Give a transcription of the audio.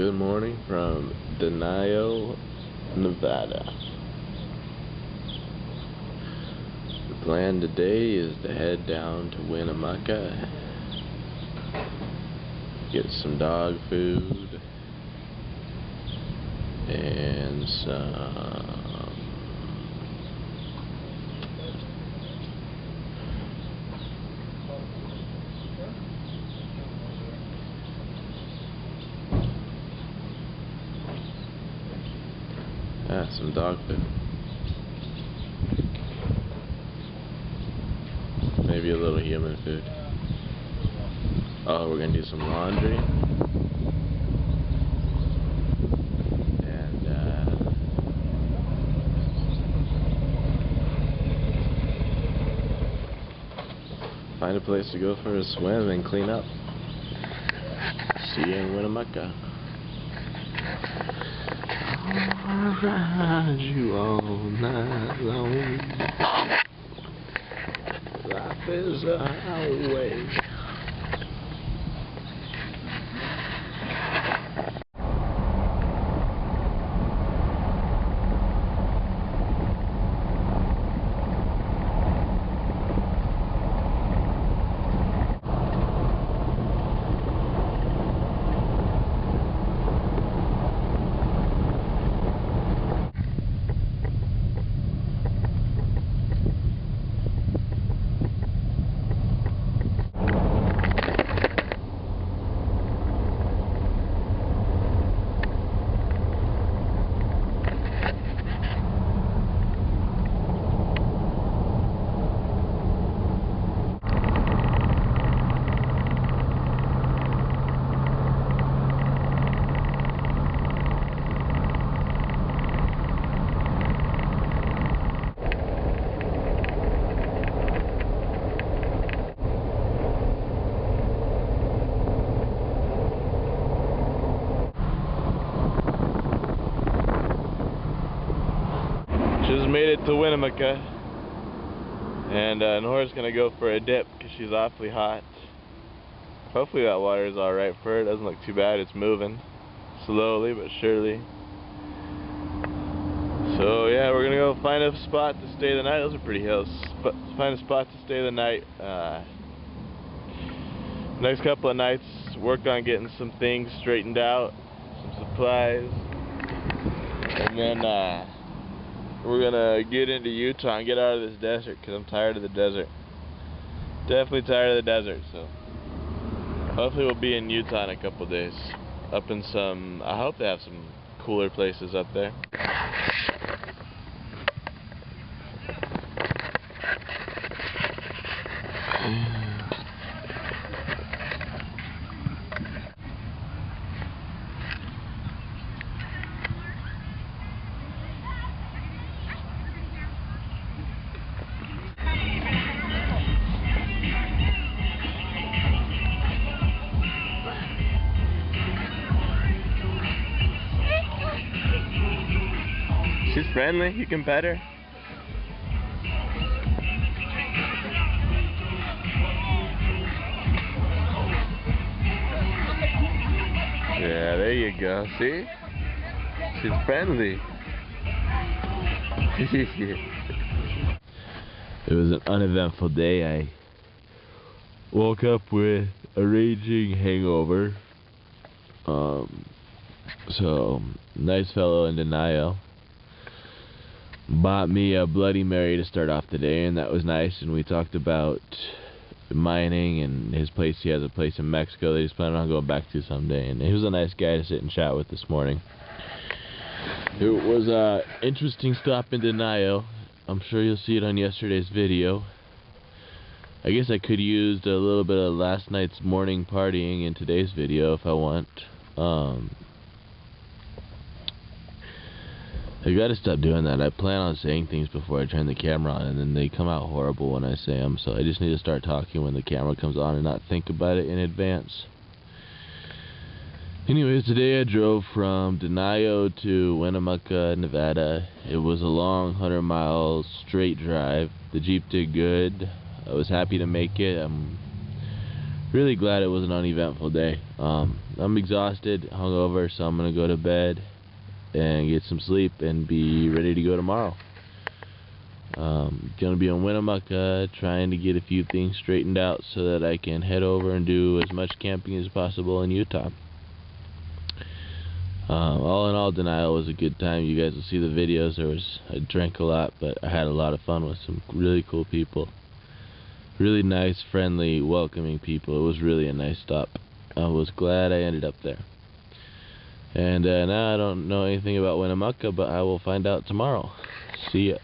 Good morning from Denio, Nevada. The plan today is to head down to Winnemucca, get some dog food and some some dog food. Maybe a little human food. Oh, we're gonna do some laundry. And find a place to go for a swim and clean up. See you in Winnemucca. I'll ride you all night long. Life is a highway. Just made it to Winnemucca, and Nora's gonna go for a dip because she's awfully hot. Hopefully that water is alright for her. It doesn't look too bad. It's moving slowly but surely. So yeah, we're gonna go find a spot to stay the night. Those are pretty hills. But find a spot to stay the night. Next couple of nights, work on getting some things straightened out, some supplies, and then we're gonna get into Utah and get out of this desert because I'm tired of the desert. Definitely tired of the desert, so hopefully we'll be in Utah in a couple days. Up in some, I hope they have some cooler places up there. She's friendly, you can pet her. Yeah, there you go, see? She's friendly. It was an uneventful day. I woke up with a raging hangover. So, nice fellow in Denio bought me a Bloody Mary to start off the day, and that was nice. And we talked about mining and his place. He has a place in Mexico that he's planning on going back to someday, and he was a nice guy to sit and chat with this morning. It was an interesting stop in Denio. I'm sure you'll see it on yesterday's video. I guess I could use a little bit of last night's morning partying in today's video if I want. I gotta stop doing that. I plan on saying things before I turn the camera on, and then they come out horrible when I say them. So I just need to start talking when the camera comes on and not think about it in advance. Anyways, today I drove from Denio to Winnemucca, Nevada. It was a long 100-mile straight drive. The Jeep did good. I was happy to make it. I'm really glad it was an uneventful day. I'm exhausted, hungover, so I'm gonna go to bed and get some sleep and be ready to go tomorrow. Gonna be in Winnemucca, trying to get a few things straightened out so that I can head over and do as much camping as possible in Utah. All in all, Denio was a good time. You guys will see the videos. I drank a lot, but I had a lot of fun with some really cool people. Really nice, friendly, welcoming people. It was really a nice stop. I was glad I ended up there. And now I don't know anything about Winnemucca, but I will find out tomorrow. See ya.